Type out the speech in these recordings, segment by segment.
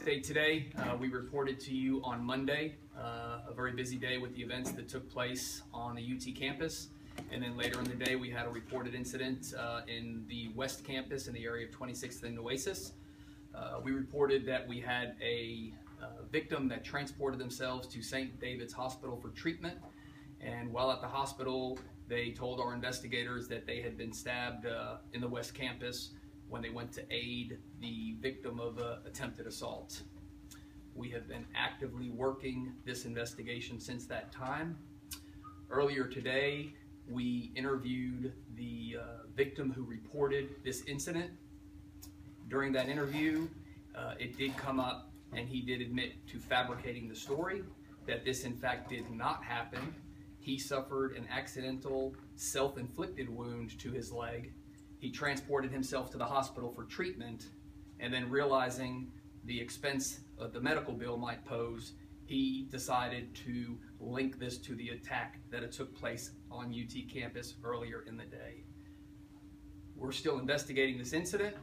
Update today. We reported to you on Monday, a very busy day with the events that took place on the UT campus. And then later in the day, we had a reported incident in the West Campus in the area of 26th and Oasis. We reported that we had a victim that transported themselves to St. David's Hospital for treatment. And while at the hospital, they told our investigators that they had been stabbed in the West Campus when they went to aid the victim of attempted assault. We have been actively working this investigation since that time. Earlier today, we interviewed the victim who reported this incident. During that interview, it did come up and he did admit to fabricating the story, that this in fact did not happen. He suffered an accidental self-inflicted wound to his leg. He transported himself to the hospital for treatment, and then realizing the expense of the medical bill might pose, he decided to link this to the attack that had took place on UT campus earlier in the day. We're still investigating this incident.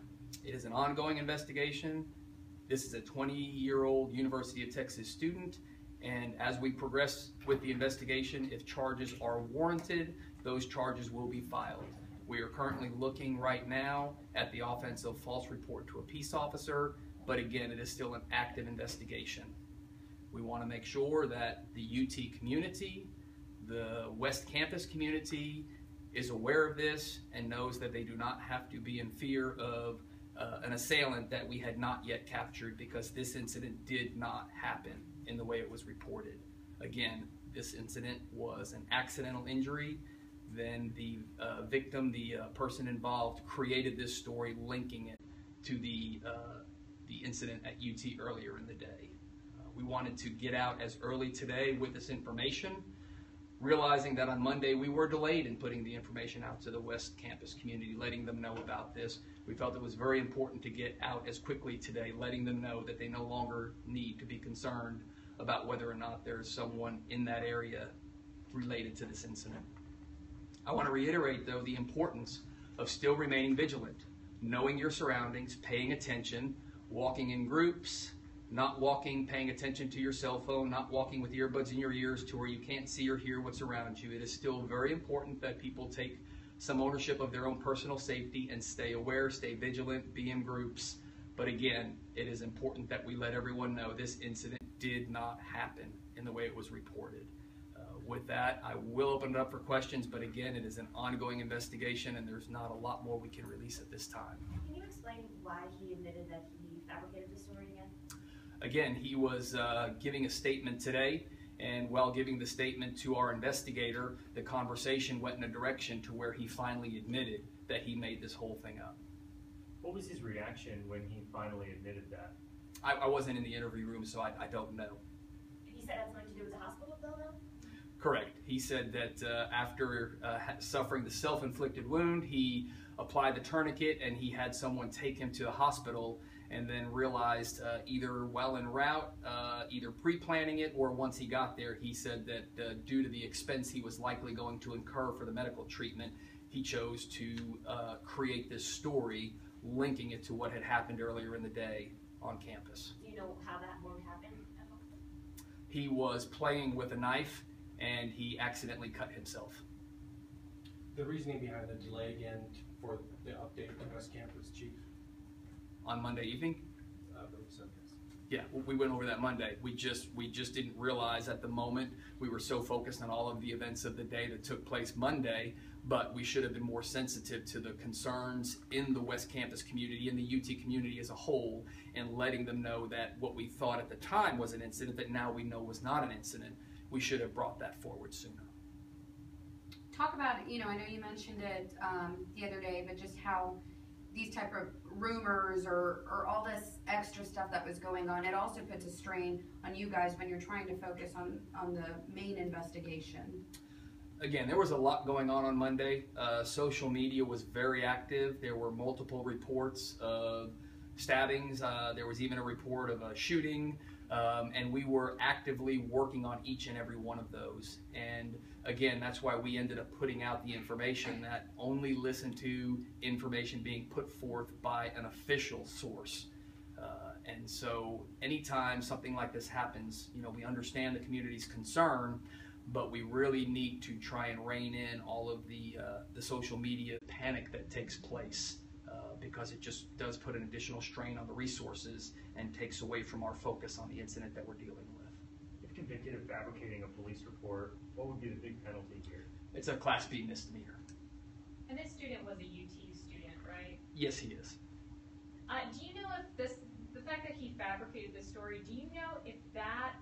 It is an ongoing investigation. This is a 20-year-old University of Texas student, and as we progress with the investigation, if charges are warranted, those charges will be filed. We are currently looking right now at the offense of false report to a peace officer, but again, it is still an active investigation. We want to make sure that the UT community, the West Campus community, is aware of this and knows that they do not have to be in fear of an assailant that we had not yet captured, because this incident did not happen in the way it was reported. Again, this incident was an accidental injury. Then the victim, the person involved, created this story linking it to the incident at UT earlier in the day. We wanted to get out as early today with this information, realizing that on Monday we were delayed in putting the information out to the West Campus community, letting them know about this. We felt it was very important to get out as quickly today, letting them know that they no longer need to be concerned about whether or not there's someone in that area related to this incident. I want to reiterate, though, the importance of still remaining vigilant, knowing your surroundings, paying attention, walking in groups, not walking, paying attention to your cell phone, not walking with earbuds in your ears to where you can't see or hear what's around you. It is still very important that people take some ownership of their own personal safety and stay aware, stay vigilant, be in groups. But again, it is important that we let everyone know this incident did not happen in the way it was reported. With that, I will open it up for questions, but again, it is an ongoing investigation and there's not a lot more we can release at this time. Can you explain why he admitted that he fabricated the story again? Again, he was giving a statement today, and while giving the statement to our investigator, the conversation went in a direction to where he finally admitted that he made this whole thing up. What was his reaction when he finally admitted that? I wasn't in the interview room, so I don't know. He said it had something to do with the hospital bill, though? Correct. He said that after suffering the self-inflicted wound, he applied the tourniquet and he had someone take him to the hospital, and then realized either while en route, either pre-planning it, or once he got there, he said that due to the expense he was likely going to incur for the medical treatment, he chose to create this story linking it to what had happened earlier in the day on campus. Do you know how that wound happened? He was playing with a knife and he accidentally cut himself. The reasoning behind the delay again for the update to West Campus, Chief? On Monday evening? Yes. Yeah, we went over that Monday. We just didn't realize at the moment. We were so focused on all of the events of the day that took place Monday, but we should have been more sensitive to the concerns in the West Campus community and the UT community as a whole, and letting them know that what we thought at the time was an incident that now we know was not an incident. We should have brought that forward sooner. Talk about, I know you mentioned it the other day, but just how these type of rumors or all this extra stuff that was going on, it also puts a strain on you guys when you're trying to focus on the main investigation. Again, there was a lot going on Monday. Social media was very active. There were multiple reports of stabbings. There was even a report of a shooting. And we were actively working on each and every one of those. And again, that's why we ended up putting out the information that only listen to information being put forth by an official source. And so anytime something like this happens, you know, we understand the community's concern, but we really need to try and rein in all of the social media panic that takes place, because it just does put an additional strain on the resources and takes away from our focus on the incident that we're dealing with. If convicted of fabricating a police report, what would be the big penalty here? It's a Class B misdemeanor. And this student was a UT student, right? Yes, he is. Do you know if the fact that he fabricated this story, do you know if that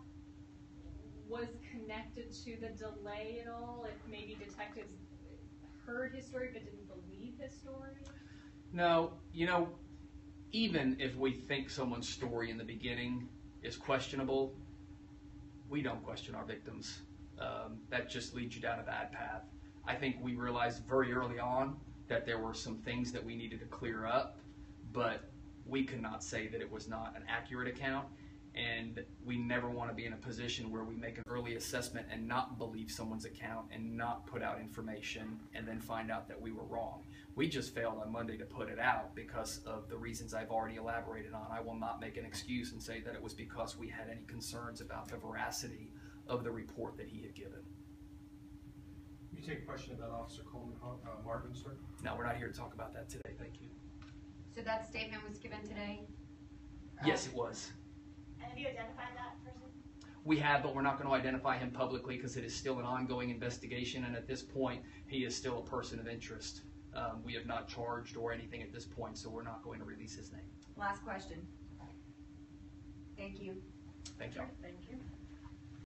was connected to the delay at all? If maybe detectives heard his story but didn't believe his story? No, you know, even if we think someone's story in the beginning is questionable, we don't question our victims. That just leads you down a bad path. I think we realized very early on that there were some things that we needed to clear up, but we could not say that it was not an accurate account, and we never want to be in a position where we make an early assessment and not believe someone's account and not put out information and then find out that we were wrong. We just failed on Monday to put it out because of the reasons I've already elaborated on. I will not make an excuse and say that it was because we had any concerns about the veracity of the report that he had given. You take a question about Officer Coleman Martin, sir? No, we're not here to talk about that today, thank you. So that statement was given today? Yes, it was. And have you identified that person? We have, but we're not going to identify him publicly because it is still an ongoing investigation, and at this point, he is still a person of interest. We have not charged or anything at this point, so we're not going to release his name. Last question. Thank you. Thank you. Thank you.